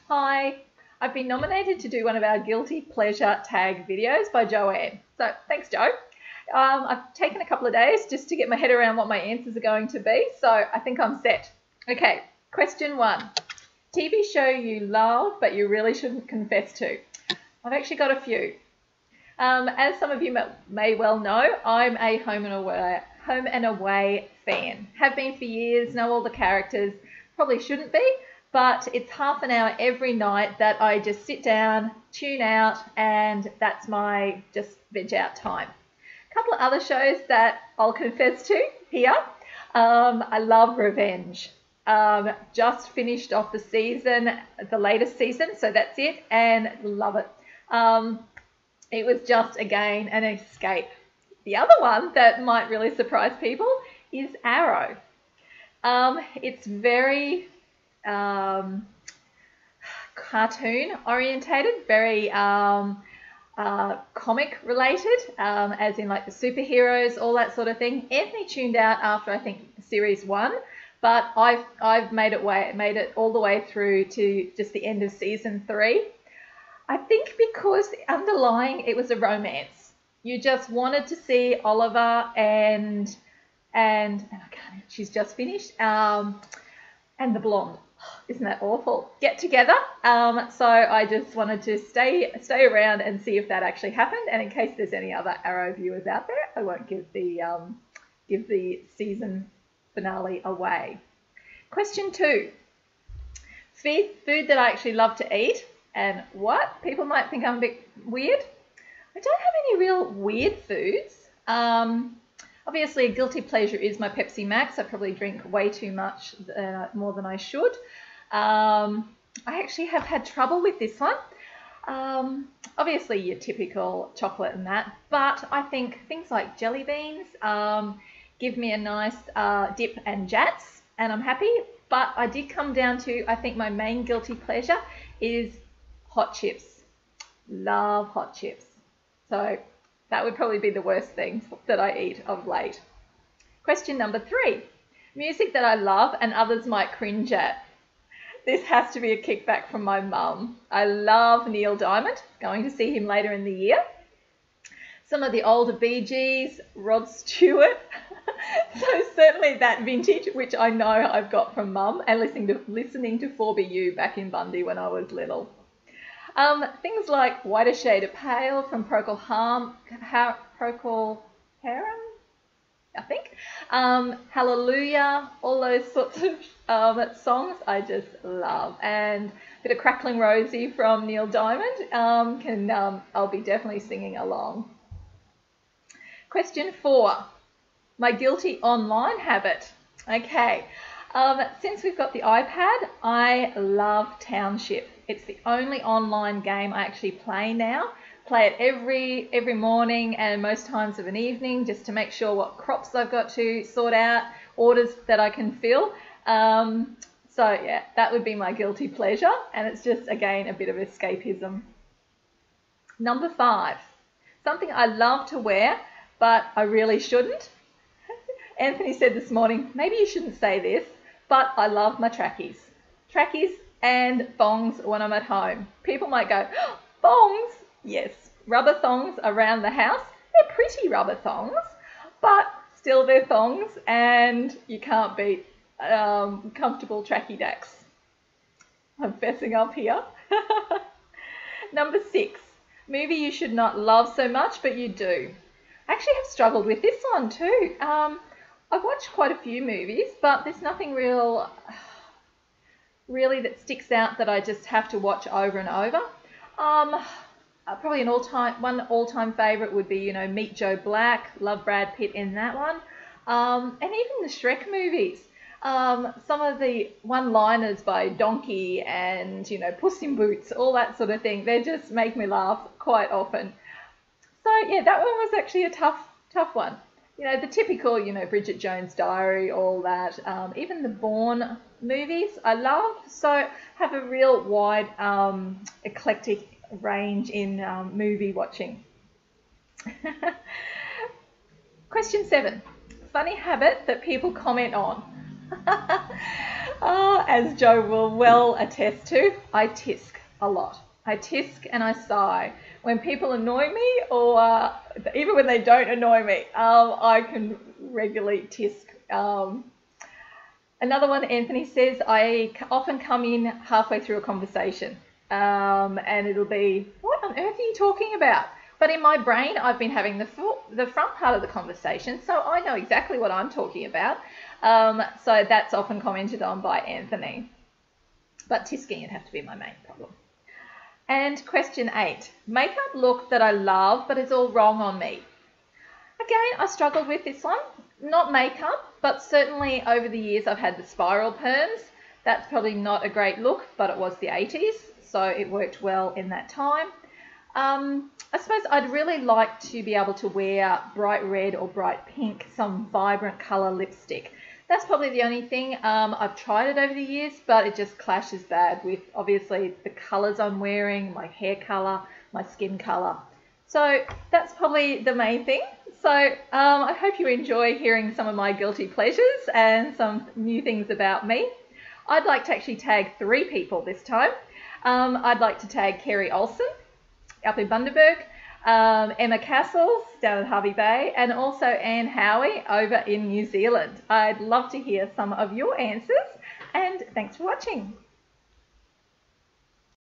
Hi, I've been nominated to do one of our Guilty Pleasure tag videos by Joanne. So thanks, Jo. I've taken a couple of days just to get my head around what my answers are going to be, so I think I'm set. Okay, question 1. TV show you love but you really shouldn't confess to. I've actually got a few. As some of you may well know, I'm a Home and Away fan. Have been for years, know all the characters. Probably shouldn't be, but it's half an hour every night that I just sit down, tune out, and that's my just veg out time. A couple of other shows that I'll confess to here. I love Revenge. Just finished off the season, the latest season, so that's it, and love it. It was just, again, an escape. The other one that might really surprise people is Arrow. It's very cartoon orientated, very comic related, as in like the superheroes, all that sort of thing. Anthony tuned out after, I think, series 1, but I've made it all the way through to just the end of season 3. I think because underlying it was a romance. You just wanted to see Oliver and I can't, she's just finished, and the blonde. Isn't that awful? Get together. So I just wanted to stay around and see if that actually happened. And in case there's any other Arrow viewers out there, I won't give the season finale away. Question 2. Food that I actually love to eat. And what? People might think I'm a bit weird. I don't have any real weird foods. Obviously, a guilty pleasure is my Pepsi Max. I probably drink way too much, more than I should. I actually have had trouble with this one. Obviously, your typical chocolate and that, but I think things like jelly beans give me a nice dip and jats, and I'm happy. But I did come down to, I think my main guilty pleasure is hot chips. Love hot chips. So that would probably be the worst thing that I eat of late. Question number 3. Music that I love and others might cringe at. This has to be a kickback from my mum. I love Neil Diamond. Going to see him later in the year. Some of the older Bee Gees, Rod Stewart. So certainly that vintage, which I know I've got from mum, and listening to 4BU back in Bundy when I was little. Things like Whiter Shade of Pale from Procol Harum, I think. Hallelujah, all those sorts of songs I just love. And a bit of Crackling Rosie from Neil Diamond. I'll be definitely singing along. Question 4. My guilty online habit. Okay. Since we've got the iPad, I love Township. It's the only online game I actually play now. Play it every morning and most times of an evening, just to make sure what crops I've got to sort out, orders that I can fill. So yeah, that would be my guilty pleasure, and it's just, again, a bit of escapism. Number 5, something I love to wear, but I really shouldn't. Anthony said this morning, maybe you shouldn't say this, but I love my trackies. Trackies and thongs when I'm at home. People might go, oh, thongs? Yes, rubber thongs around the house. They're pretty rubber thongs, but still they're thongs, and you can't beat comfortable tracky dacks. I'm fessing up here. Number 6, movie you should not love so much, but you do. I actually have struggled with this one too. I've watched quite a few movies, but there's nothing really that sticks out that I just have to watch over and over. Probably an all-time favourite would be, Meet Joe Black. Love Brad Pitt in that one. And even the Shrek movies. Some of the one-liners by Donkey and, Puss in Boots, all that sort of thing, they just make me laugh quite often. So yeah, that one was actually a tough one. The typical, Bridget Jones' Diary, all that. Even the Bourne movies I love. So have a real wide, eclectic range in movie watching. Question 7. Funny habit that people comment on. As Joe will well attest to, I tisk a lot. I tisk and I sigh. When people annoy me, or even when they don't annoy me, I can regularly tisk. Another one, Anthony says, I often come in halfway through a conversation, and it'll be, what on earth are you talking about? But in my brain, I've been having the front part of the conversation, so I know exactly what I'm talking about. So that's often commented on by Anthony. But tisking would have to be my main problem. And question 8, makeup look that I love, but it's all wrong on me. Again, I struggled with this one. Not makeup, but certainly over the years I've had the spiral perms. That's probably not a great look, but it was the 80s, so it worked well in that time. I suppose I'd really like to be able to wear bright red or bright pink, some vibrant colour lipstick. That's probably the only thing. I've tried it over the years, but it just clashes bad with obviously the colours I'm wearing, my hair colour, my skin colour. So that's probably the main thing. So I hope you enjoy hearing some of my guilty pleasures and some new things about me. I'd like to actually tag 3 people this time. I'd like to tag Kerry Olsen up in Bundaberg, Emma Castles down at Harvey Bay, and also Anne Howie over in New Zealand. I'd love to hear some of your answers, and thanks for watching.